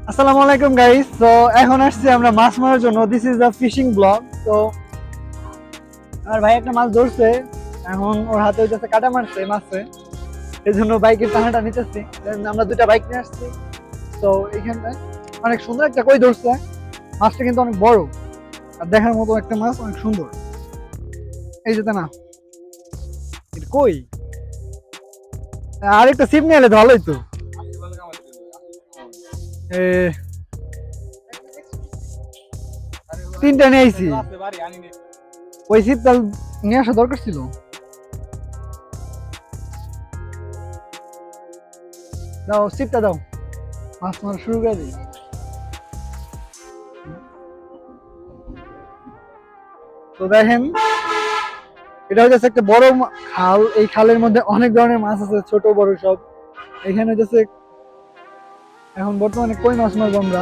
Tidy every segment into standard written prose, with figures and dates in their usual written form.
আসসালামু আলাইকুম গাইস। তো এখন আসছি আমরা মাছ মারার জন্য। This is a fishing blog. তো আমার ভাই একটা মাছ ধরছে, এখন ওর হাতে হইতেছে কাটা মারছে মাছে, এই জন্য বাইকের টানাটা নিতেছি। Then আমরা দুইটা বাইক নিয়ে আসছি। তো এইখানে অনেক সুন্দর একটা কই ধরছে। মাছটা কিন্তু অনেক বড় আর দেখার মতো একটা মাছ, অনেক সুন্দর। এই যেতে না এটা কই, আর একটা ছিপ নিয়ে এলে তো ভালোই তো। এ, তিনটা নিয়ে আইছি, ওই ছিপটা নিয়ে আসা দরকার ছিল। দাও ছিপটা দাও, মাছ মারা শুরু করে দিই। তো দেখেন, এটা হচ্ছে একটা বড় খাল। এই খালের মধ্যে অনেক ধরনের মাছ আছে, ছোট বড় সব। এখানে হচ্ছে এখন বর্তমানে কই মাছ মারবো আমরা।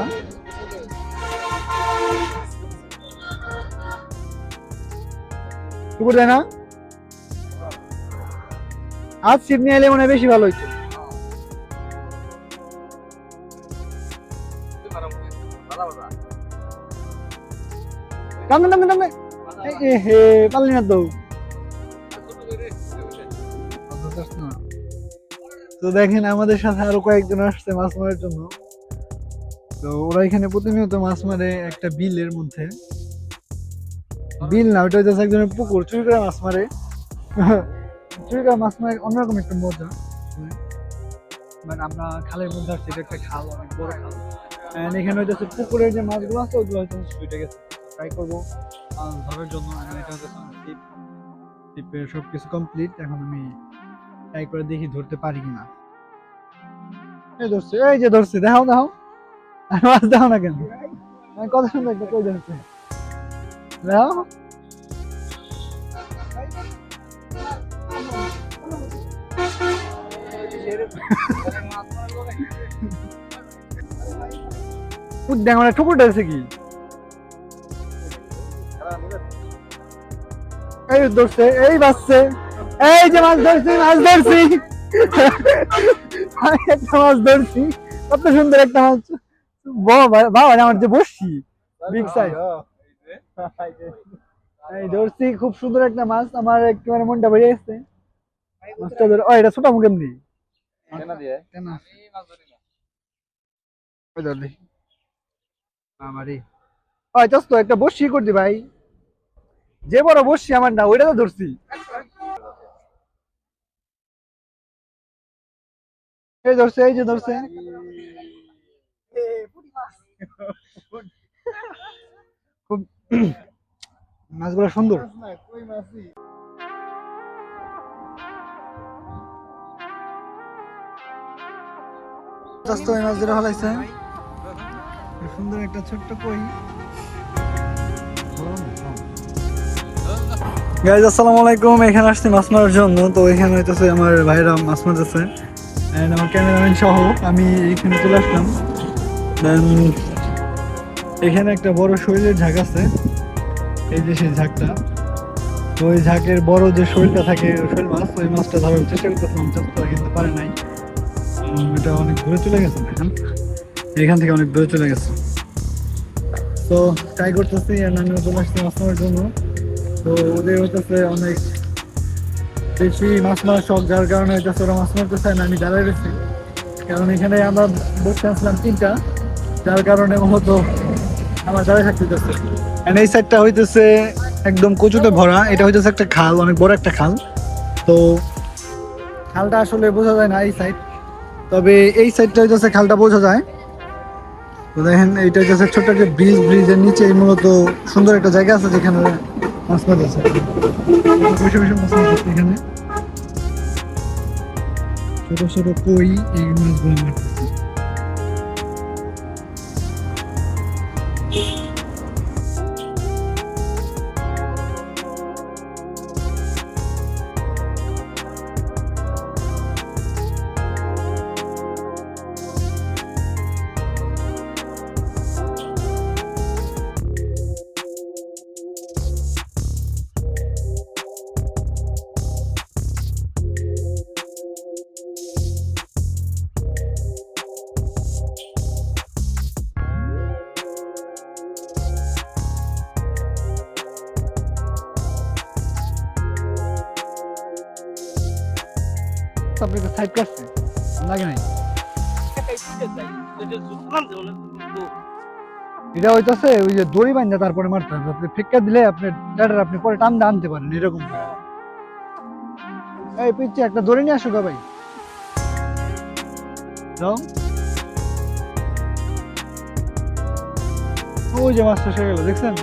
পুকুর দেয় না, আজ ছিপ নিয়ে এলে মনে হয় বেশি ভালো হইতো। টানবে টানবে টানবে, এ হে পারলি না তো। তো দেখেন আমাদের সাথে আরো কয়েকজন আসছে মাছ মারার জন্য। তো ওরা এখানে প্রতিনিয়ত মাছ মারে একটা বিলের মধ্যে। বিল না, ওটা হচ্ছে একজনের পুকুর, চুরি করে মাছ মারে। চুরি করে মাছ মারে অন্যরকম একটা মজা। বাট আমরা খালের মধ্যে আসছি, এটা একটা খাল, অনেক বড় খাল। And এখানে হইতেছে পুকুরের যে মাছগুলো আছে ওগুলো হয়তো ছুটে গেছে। ট্রাই করবো ধরার জন্য। And এটা হচ্ছে আমার ছিপ, ছিপের সবকিছু কমপ্লিট। এখন আমি ট্রাই করে দেখি ধরতে পারি কিনা। এই ধরছে, এই যে ধরছে, দেখাও দেখাও। আর মাছ দেখাও না কেন? আমি কত সুন্দর একটা কই ধরছে, দেখাও। দেখ মানে ঠুকুরটা আছে কি, এই ধরছে, এই বাজছে, এই যে মাছ ধরছি, মাছ ধরছি। আমি একটা মাছ ধরছি, কত সুন্দর একটা মাছ। বাবা বাবা, আমার যে বসছি বিগ সাইজ, এই ধরছি খুব সুন্দর একটা মাছ। আমার একেবারে মনটা ভরে গেছে মাছটা ধরে। ও এটা ছোট মুখ এমনি কেন ওই ধর দেখি আমারই। ওই দোস্ত একটা বসছি করছি ভাই, যে বড় বসছি আমার না, ওইটা তো ধরছি। এই ধরছে, এই যে ধরছে, খুব মাছগুলো সুন্দর। দোস্ত এই মাছ ধরে ফেলাইছে, সুন্দর একটা ছোট্ট কই। গাইজ আসসালামু আলাইকুম। এখানে আসছি মাছ মারার জন্য। তো এখানে হইতেছে আমার ভাইরা মাছ মারতেছে, এন্ড আমার ক্যামেরাম্যান সহ আমি এখানে চলে আসলাম। দেন এখানে একটা বড় শৈলের ঝাঁক আছে, এই যে সেই ঝাঁকটা। তো ওই ঝাঁকের বড় যে শৈলটা থাকে, শৈল মাছ, ওই মাছটা ধরার চেষ্টা করতেছিলাম, চেষ্টা কিন্তু পারে নাই। এটা অনেক দূরে চলে গেছে, দেখেন এখান থেকে অনেক দূরে চলে গেছে। তো ট্রাই করতেছি, আর আমিও চলে আসছি মাছ মারার জন্য। তো ওদের হইতেছে অনেক বেশি মাছ মারার শখ, যার কারণে হইতেছে ওরা মাছ মারতে চায় না, আমি দাঁড়াই রয়েছি। কারণ এখানে আমরা বসে আসলাম তিনটা, যার কারণে মূলত আমার দাঁড়ায় থাকতে হইতেছে। এই সাইডটা হইতেছে একদম কচুতে ভরা, এটা হইতেছে একটা খাল, অনেক বড় একটা খাল। তো খালটা আসলে বোঝা যায় না এই সাইড, তবে এই সাইডটা হইতেছে খালটা বোঝা যায়। তো দেখেন এইটা হচ্ছে ছোট্ট একটা ব্রিজ, ব্রিজের নিচে মূলত সুন্দর একটা জায়গা আছে যেখানে মাছ মারতেছে। বসে বসে মাছ মারতেছে এখানে, ছোট ছোট কই, এই মাছগুলো মারতেছে। তো আপনাকে সাইড করছে লাগে নাই এটা হইতাছে ওই যে দড়ি বান্ধা তারপরে মারতে হবে আপনি ফিক্কা দিলে আপনি ট্যাডার আপনি পরে টান দিয়ে আনতে পারেন এরকম করে। এই পিচ্ছে একটা দড়ি নিয়ে আসো গা ভাই যাও ওই যে মাছটা সে গেল দেখছেন